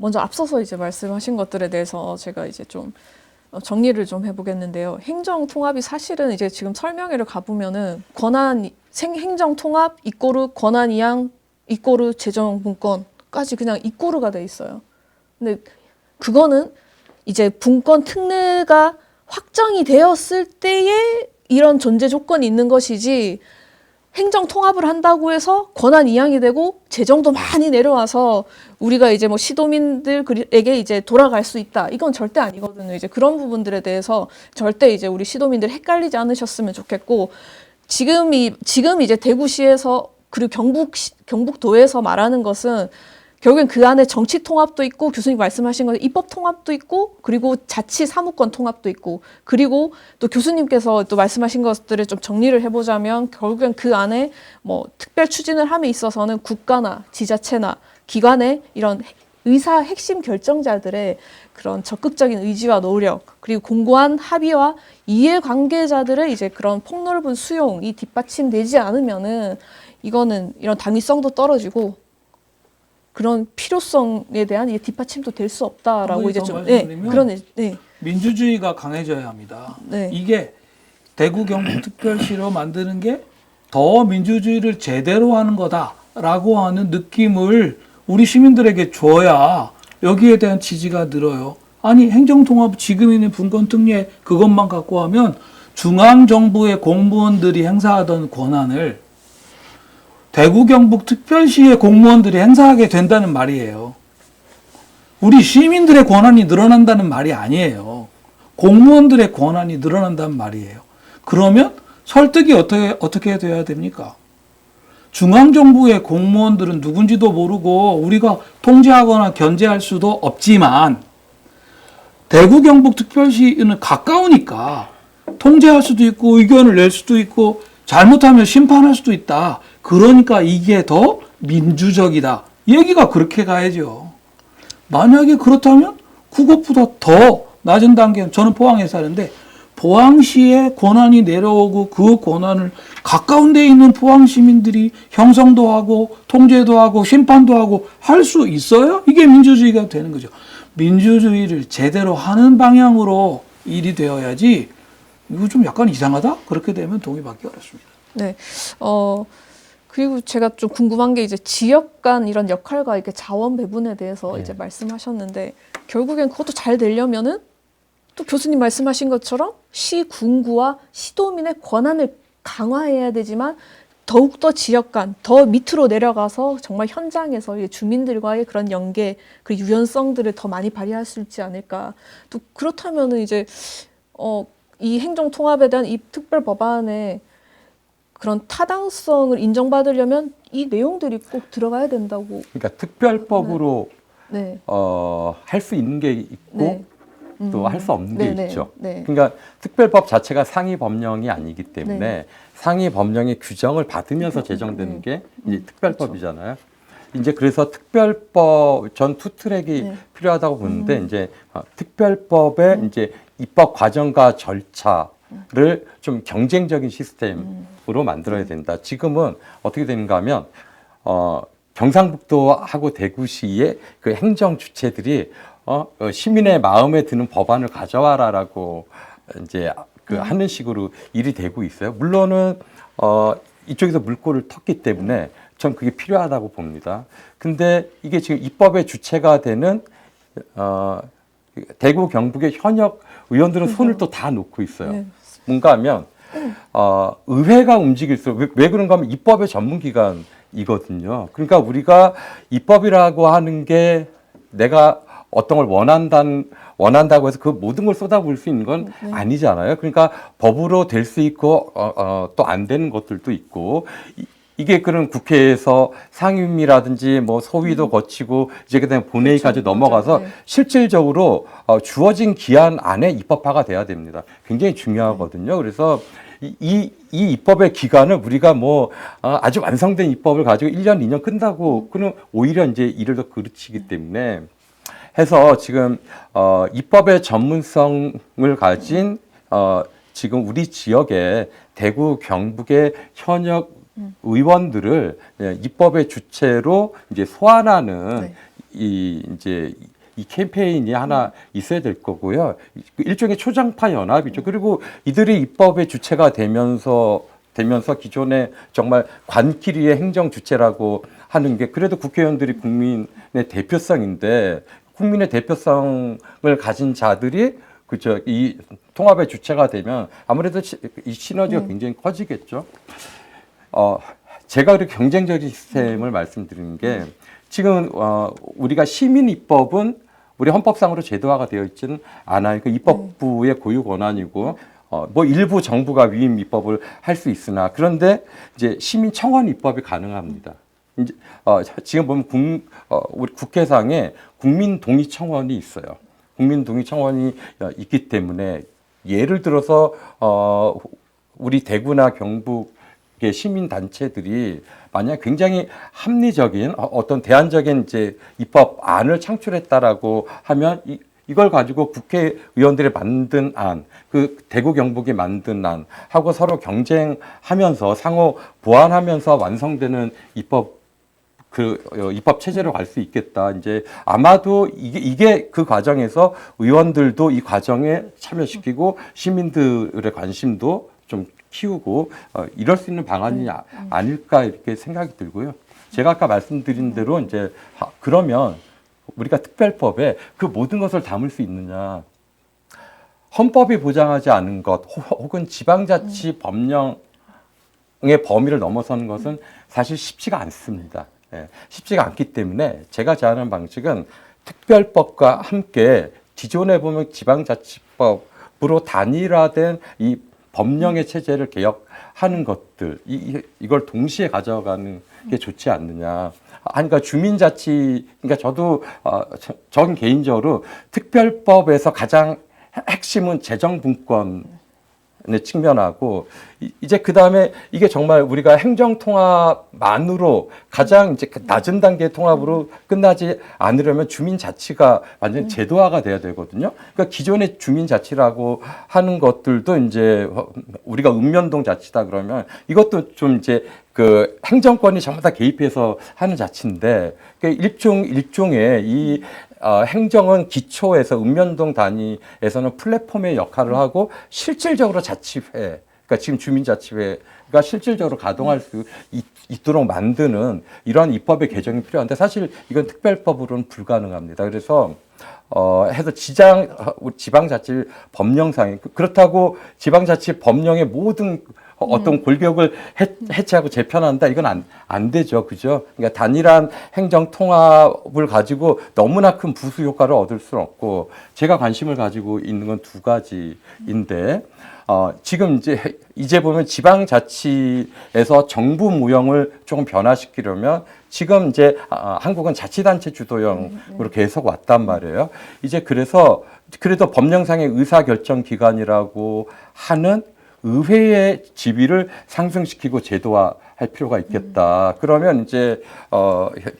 먼저 앞서서 이제 말씀하신 것들에 대해서 제가 이제 좀 정리를 좀 해보겠는데요. 행정 통합이 사실은 이제 지금 설명회를 가보면은 행정 통합 이꼬르 권한 이양 이꼬르 재정 분권까지 그냥 이꼬르가 돼 있어요. 근데 그거는 이제 분권 특례가 확정이 되었을 때에 이런 존재 조건이 있는 것이지, 행정 통합을 한다고 해서 권한 이양이 되고 재정도 많이 내려와서 우리가 이제 뭐 시도민들에게 이제 돌아갈 수 있다, 이건 절대 아니거든요. 이제 그런 부분들에 대해서 절대 이제 우리 시도민들 헷갈리지 않으셨으면 좋겠고, 지금 이제 대구시에서 그리고 경북도에서 말하는 것은 결국엔 그 안에 정치 통합도 있고, 교수님 말씀하신 것처럼 입법 통합도 있고, 그리고 자치 사무권 통합도 있고, 그리고 또 교수님께서 또 말씀하신 것들을 좀 정리를 해보자면 결국엔 그 안에 뭐 특별 추진을 함에 있어서는 국가나 지자체나 기관의 이런 의사 핵심 결정자들의 그런 적극적인 의지와 노력, 그리고 공고한 합의와 이해관계자들의 이제 그런 폭넓은 수용이 뒷받침되지 않으면은 이거는 이런 당위성도 떨어지고 그런 필요성에 대한 이제 뒷받침도 될 수 없다라고 이제 좀 그런 민주주의가 강해져야 합니다. 네. 이게 대구 경북 특별시로 만드는 게 더 민주주의를 제대로 하는 거다라고 하는 느낌을 우리 시민들에게 줘야 여기에 대한 지지가 늘어요. 아니, 행정통합 지금 있는 분권특례 그것만 갖고 하면 중앙정부의 공무원들이 행사하던 권한을 대구 경북 특별시의 공무원들이 행사하게 된다는 말이에요. 우리 시민들의 권한이 늘어난다는 말이 아니에요. 공무원들의 권한이 늘어난다는 말이에요. 그러면 설득이 어떻게 돼야 됩니까? 중앙정부의 공무원들은 누군지도 모르고 우리가 통제하거나 견제할 수도 없지만, 대구 경북 특별시는 가까우니까 통제할 수도 있고 의견을 낼 수도 있고 잘못하면 심판할 수도 있다. 그러니까 이게 더 민주적이다. 얘기가 그렇게 가야죠. 만약에 그렇다면 그것보다 더 낮은 단계는, 저는 포항에 사는데 포항시에 권한이 내려오고 그 권한을 가까운 데 있는 포항 시민들이 형성도 하고 통제도 하고 심판도 하고 할 수 있어요? 이게 민주주의가 되는 거죠. 민주주의를 제대로 하는 방향으로 일이 되어야지, 이거 좀 약간 이상하다? 그렇게 되면 동의받기 어렵습니다. 네. 그리고 제가 좀 궁금한 게 이제 지역 간 이런 역할과 이렇게 자원 배분에 대해서 이제 말씀하셨는데, 결국엔 그것도 잘 되려면은 또 교수님 말씀하신 것처럼 시, 군구와 시도민의 권한을 강화해야 되지만, 더욱더 지역 간, 더 밑으로 내려가서 정말 현장에서 주민들과의 그런 연계, 그 유연성들을 더 많이 발휘할 수 있지 않을까. 또 그렇다면은 이제, 이 행정 통합에 대한 이 특별 법안에 그런 타당성을 인정받으려면 이 내용들이 꼭 들어가야 된다고. 그러니까 특별법으로 네. 할 수 있는 게 있고 네. 또 할 수 없는 게 네. 있죠. 네. 그러니까 특별법 자체가 상위 법령이 아니기 때문에 네. 상위 법령의 규정을 받으면서 제정되는 게 이제 특별법이잖아요. 이제 그래서 특별법 전 투 트랙이 필요하다고 보는데, 이제 특별법의 이제 입법 과정과 절차를 좀 경쟁적인 시스템으로 만들어야 된다. 지금은 어떻게 되는가 하면 경상북도하고 대구시의 그 행정 주체들이 시민의 마음에 드는 법안을 가져와라라고 이제 하는 식으로 일이 되고 있어요. 물론은 이쪽에서 물꼬를 텄기 때문에 전 그게 필요하다고 봅니다. 근데 이게 지금 입법의 주체가 되는 대구 경북의 현역 의원들은 손을 또 다 놓고 있어요. 네. 뭔가 하면 의회가 움직일수록, 왜 그런가 하면 입법의 전문기관이거든요. 그러니까 우리가 입법이라고 하는 게 내가 어떤 걸 원한다고 해서 그 모든 걸 쏟아부을 수 있는 건 아니잖아요. 그러니까 법으로 될 수 있고 또 안 되는 것들도 있고, 이게 그런 국회에서 상임위라든지 뭐 소위도 거치고 이제 그다음에 본회의까지 넘어가서 실질적으로 주어진 기한 안에 입법화가 돼야 됩니다. 굉장히 중요하거든요. 그래서 이 입법의 기간을 우리가 뭐 아주 완성된 입법을 가지고 1년, 2년 끝나고, 그럼 오히려 이제 일을 더 그르치기 때문에 해서 지금 입법의 전문성을 가진 지금 우리 지역의 대구 경북의 현역 의원들을 입법의 주체로 이제 소환하는 이 이제 이 캠페인이 하나 있어야 될 거고요. 일종의 초장파 연합이죠. 그리고 이들이 입법의 주체가 되면서 기존에 정말 관끼리의 행정 주체라고 하는 게 그래도 국회의원들이 국민의 대표성인데 국민의 대표성을 가진 자들이 그죠 이 통합의 주체가 되면 아무래도 이 시너지가 굉장히 커지겠죠. 제가 그렇게 경쟁적인 시스템을 말씀드리는 게 지금 우리가 시민 입법은 우리 헌법상으로 제도화가 되어 있지는 않아요. 그 입법부의 고유 권한이고 뭐 일부 정부가 위임 입법을 할 수 있으나 그런데 이제 시민 청원 입법이 가능합니다. 이제 지금 보면 우리 국회상에 국민 동의 청원이 있어요. 국민 동의 청원이 있기 때문에 예를 들어서 우리 대구나 경북의 시민 단체들이 만약 굉장히 합리적인 어떤 대안적인 이제 입법안을 창출했다라고 하면 이걸 가지고 국회의원들이 만든 안, 그 대구 경북이 만든 안 하고 서로 경쟁하면서 상호 보완하면서 완성되는 입법 체제로 갈 수 있겠다. 이제 아마도 이게 그 과정에서 의원들도 이 과정에 참여시키고 시민들의 관심도 좀 키우고 이럴 수 있는 방안이 아닐까 이렇게 생각이 들고요. 제가 아까 말씀드린 대로 이제 그러면 우리가 특별법에 그 모든 것을 담을 수 있느냐? 헌법이 보장하지 않은 것 혹은 지방자치 법령의 범위를 넘어서는 것은 사실 쉽지가 않습니다. 쉽지가 않기 때문에 제가 제안하는 방식은 특별법과 함께 기존에 보면 지방자치법으로 단일화된 이 법령의 체제를 개혁하는 것들 이걸 동시에 가져가는 게 좋지 않느냐. 그러니까 주민자치 그러니까 저는 개인적으로 특별법에서 가장 핵심은 재정분권 측면하고 이제 그 다음에 이게 정말 우리가 행정통합만으로 가장 이제 낮은 단계의 통합으로 끝나지 않으려면 주민자치가 완전 제도화가 돼야 되거든요. 그러니까 기존의 주민자치라고 하는 것들도 이제 우리가 읍면동 자치다 그러면 이것도 좀 이제 그 행정권이 전부 다 개입해서 하는 자치인데 그러니까 일종의 이 행정은 기초에서 읍면동 단위에서는 플랫폼의 역할을 하고 실질적으로 자치회, 그러니까 지금 주민자치회가 실질적으로 가동할 수 있도록 만드는 이러한 입법의 개정이 필요한데 사실 이건 특별법으로는 불가능합니다. 그래서 해서 지방자치 법령상 그렇다고 지방자치 법령의 모든 어떤 골격을 해체하고 재편한다 이건 안 되죠, 그죠? 그러니까 단일한 행정 통합을 가지고 너무나 큰 부수 효과를 얻을 수는 없고 제가 관심을 가지고 있는 건 두 가지인데 지금 이제 보면 지방자치에서 정부 무형을 조금 변화시키려면 지금 이제 한국은 자치단체 주도형으로 계속 왔단 말이에요. 이제 그래도 법령상의 의사결정 기관이라고 하는 의회의 지위를 상승시키고 제도화할 필요가 있겠다. 그러면 이제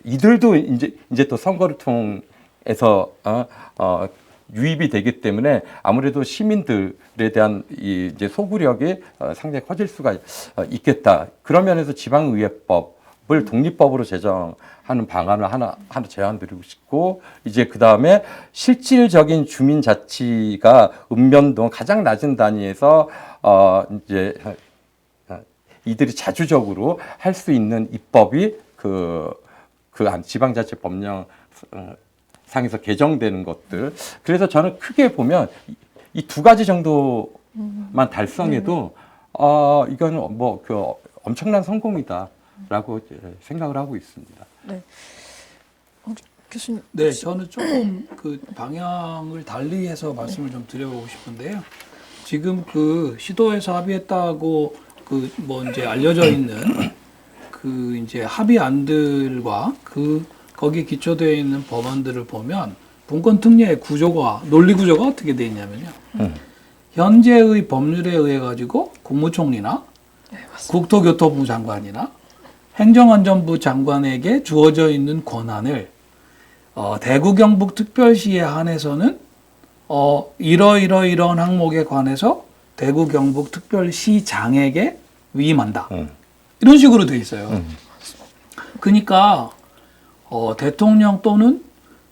이들도 이제 또 선거를 통해서 유입이 되기 때문에 아무래도 시민들에 대한 이제 소구력이 상당히 커질 수가 있겠다. 그런 면에서 지방의회법을 독립법으로 제정하는 방안을 하나 제안드리고 싶고 이제 그 다음에 실질적인 주민자치가 읍면동 가장 낮은 단위에서 이제 이들이 자주적으로 할 수 있는 입법이 그 지방자치 법령 상에서 개정되는 것들. 그래서 저는 크게 보면 이 두 가지 정도만 달성해도 이거는 뭐 엄청난 성공이다라고 생각을 하고 있습니다. 네. 교수님. 네, 저는 조금 그 방향을 달리해서 말씀을 좀 드려보고 싶은데요. 지금 그 시도에서 합의했다고 그 뭐 이제 알려져 있는 그 이제 합의안들과 거기에 기초되어 있는 법안들을 보면 분권 특례의 구조가 논리 구조가 어떻게 되어 있냐면요. 현재의 법률에 의해 가지고 국무총리나 국토교통부 장관이나 행정안전부 장관에게 주어져 있는 권한을 대구 경북 특별시에 한해서는 이러이러이러한 항목에 관해서 대구 경북 특별시장에게 위임한다. 이런 식으로 돼 있어요. 그러니까 대통령 또는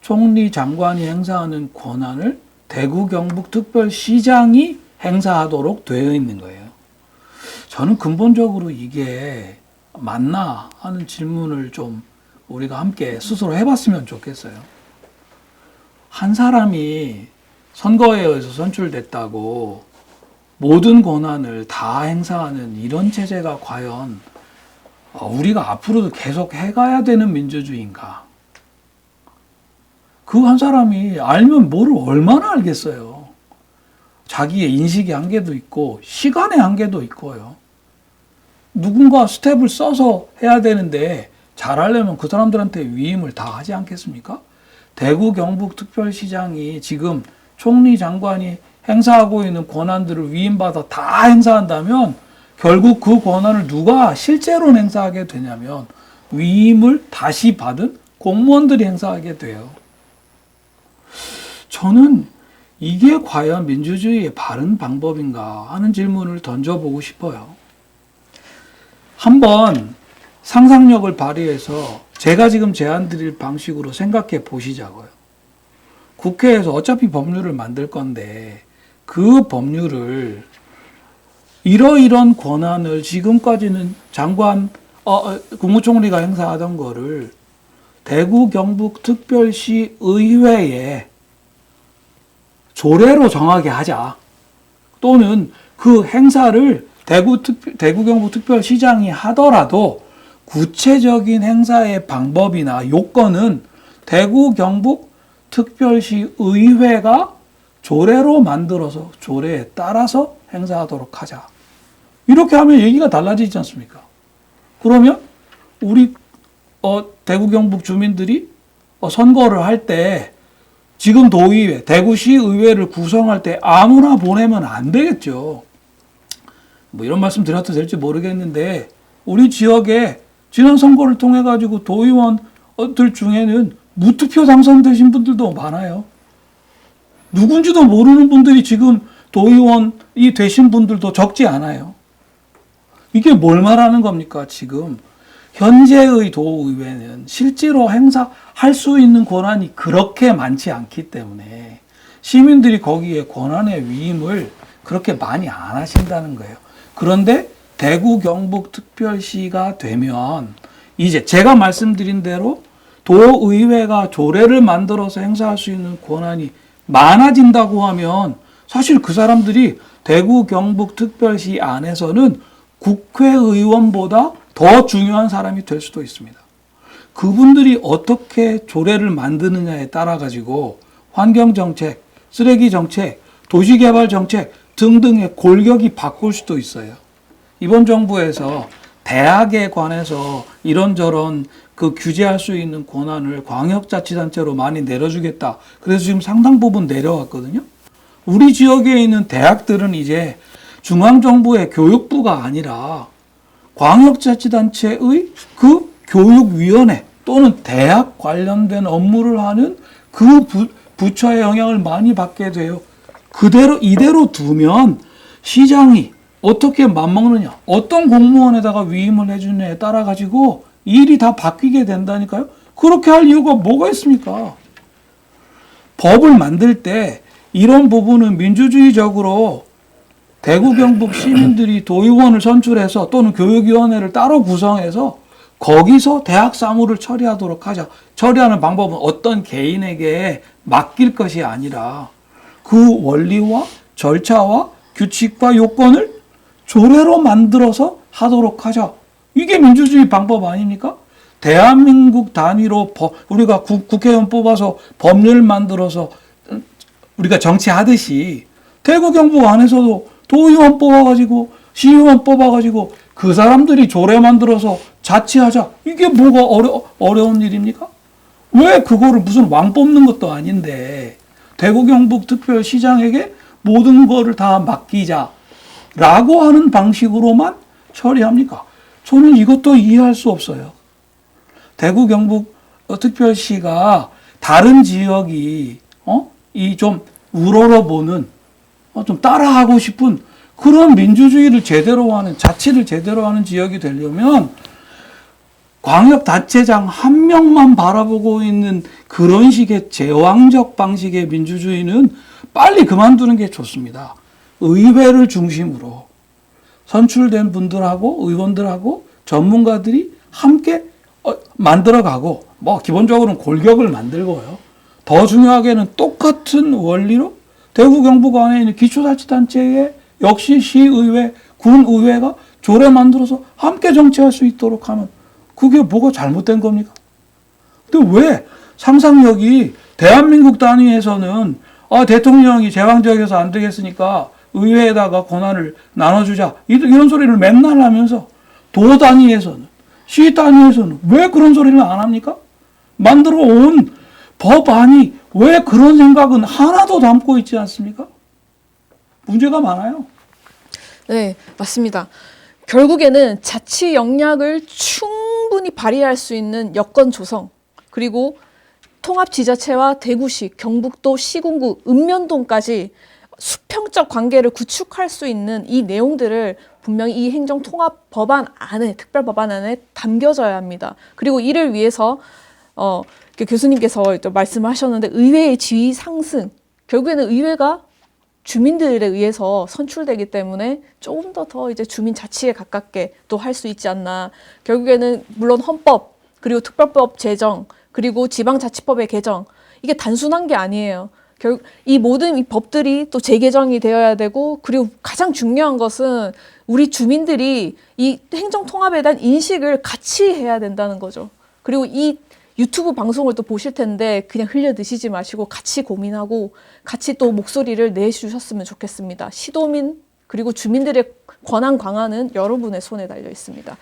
총리 장관이 행사하는 권한을 대구 경북 특별시장이 행사하도록 되어 있는 거예요. 저는 근본적으로 이게 맞나 하는 질문을 좀 우리가 함께 스스로 해봤으면 좋겠어요. 한 사람이 선거에 의해서 선출됐다고 모든 권한을 다 행사하는 이런 체제가 과연 우리가 앞으로도 계속 해가야 되는 민주주의인가? 그 한 사람이 알면 뭐를 얼마나 알겠어요. 자기의 인식의 한계도 있고 시간의 한계도 있고요. 누군가 스텝을 써서 해야 되는데 잘하려면 그 사람들한테 위임을 다 하지 않겠습니까? 대구 경북 특별시장이 지금 총리 장관이 행사하고 있는 권한들을 위임받아 다 행사한다면 결국 그 권한을 누가 실제로 행사하게 되냐면 위임을 다시 받은 공무원들이 행사하게 돼요. 저는 이게 과연 민주주의의 바른 방법인가 하는 질문을 던져보고 싶어요. 한번 상상력을 발휘해서 제가 지금 제안 드릴 방식으로 생각해 보시자고요. 국회에서 어차피 법률을 만들 건데 그 법률을 이러이런 권한을 지금까지는 장관, 국무총리가 행사하던 거를 대구 경북 특별시 의회에 조례로 정하게 하자. 또는 그 행사를 대구 경북 특별시장이 하더라도 구체적인 행사의 방법이나 요건은 대구 경북 특별시 의회가 조례로 만들어서 조례에 따라서 행사하도록 하자. 이렇게 하면 얘기가 달라지지 않습니까? 그러면 우리 대구 경북 주민들이 선거를 할 때 지금 도의회, 대구시 의회를 구성할 때 아무나 보내면 안 되겠죠. 뭐 이런 말씀 드려도 될지 모르겠는데 우리 지역에 지난 선거를 통해 가지고 도의원들 중에는 무투표 당선되신 분들도 많아요. 누군지도 모르는 분들이 지금 도의원이 되신 분들도 적지 않아요. 이게 뭘 말하는 겁니까? 지금 현재의 도의회는 실제로 행사할 수 있는 권한이 그렇게 많지 않기 때문에 시민들이 거기에 권한의 위임을 그렇게 많이 안 하신다는 거예요. 그런데 대구 경북 특별시가 되면 이제 제가 말씀드린 대로 도의회가 조례를 만들어서 행사할 수 있는 권한이 많아진다고 하면 사실 그 사람들이 대구 경북 특별시 안에서는 국회의원보다 더 중요한 사람이 될 수도 있습니다. 그분들이 어떻게 조례를 만드느냐에 따라 가지고 환경정책, 쓰레기정책, 도시개발정책 등등의 골격이 바꿀 수도 있어요. 이번 정부에서 대학에 관해서 이런저런 그 규제할 수 있는 권한을 광역자치단체로 많이 내려주겠다. 그래서 지금 상당 부분 내려왔거든요. 우리 지역에 있는 대학들은 이제 중앙정부의 교육부가 아니라 광역자치단체의 그 교육위원회 또는 대학 관련된 업무를 하는 그 부처의 영향을 많이 받게 돼요. 이대로 두면 시장이 어떻게 맞먹느냐, 어떤 공무원에다가 위임을 해주느냐에 따라 가지고 일이 다 바뀌게 된다니까요. 그렇게 할 이유가 뭐가 있습니까? 법을 만들 때 이런 부분은 민주주의적으로 대구 경북 시민들이 도의원을 선출해서 또는 교육위원회를 따로 구성해서 거기서 대학 사무를 처리하도록 하자. 처리하는 방법은 어떤 개인에게 맡길 것이 아니라 그 원리와 절차와 규칙과 요건을 조례로 만들어서 하도록 하자. 이게 민주주의 방법 아닙니까? 대한민국 단위로 우리가 국회의원 뽑아서 법률 만들어서 우리가 정치하듯이 대구 경북 안에서도 도의원 뽑아가지고 시의원 뽑아가지고 그 사람들이 조례 만들어서 자치하자. 이게 뭐가 어려운 일입니까? 왜 그거를 무슨 왕 뽑는 것도 아닌데 대구 경북 특별시장에게 모든 거를 다 맡기자라고 하는 방식으로만 처리합니까? 저는 이것도 이해할 수 없어요. 대구 경북 특별시가 다른 지역이 이 좀 우러러보는 좀 따라하고 싶은 그런 민주주의를 제대로 하는 자치를 제대로 하는 지역이 되려면 광역단체장 한 명만 바라보고 있는 그런 식의 제왕적 방식의 민주주의는 빨리 그만두는 게 좋습니다. 의회를 중심으로 선출된 분들하고 의원들하고 전문가들이 함께 만들어가고 뭐 기본적으로는 골격을 만들고요. 더 중요하게는 똑같은 원리로 대구 경북 안에 있는 기초자치단체에 역시 시의회, 군의회가 조례 만들어서 함께 정치할 수 있도록 하면 그게 뭐가 잘못된 겁니까? 근데 왜 상상력이 대한민국 단위에서는 대통령이 제왕적이어서 안 되겠으니까 의회에다가 권한을 나눠주자 이런 소리를 맨날 하면서 도 단위에서는 시 단위에서는 왜 그런 소리를 안 합니까? 만들어 온 법안이 왜 그런 생각은 하나도 담고 있지 않습니까? 문제가 많아요. 네, 맞습니다. 결국에는 자치 역량을 충분히 발휘할 수 있는 여건 조성, 그리고 통합지자체와 대구시, 경북도, 시군구, 읍면동까지 수평적 관계를 구축할 수 있는 이 내용들을 분명히 이 행정통합법안 안에, 특별법안 안에 담겨져야 합니다. 그리고 이를 위해서 교수님께서 또 말씀하셨는데 의회의 지위 상승, 결국에는 의회가 주민들에 의해서 선출되기 때문에 조금 더 이제 주민 자치에 가깝게 또 할 수 있지 않나. 결국에는 물론 헌법, 그리고 특별법 제정, 그리고 지방자치법의 개정, 이게 단순한 게 아니에요. 이 모든 이 법들이 또 재개정이 되어야 되고, 그리고 가장 중요한 것은 우리 주민들이 이 행정통합에 대한 인식을 같이 해야 된다는 거죠. 그리고 이 유튜브 방송을 또 보실 텐데 그냥 흘려 드시지 마시고 같이 고민하고 같이 또 목소리를 내주셨으면 좋겠습니다. 시도민 그리고 주민들의 권한 강화는 여러분의 손에 달려 있습니다.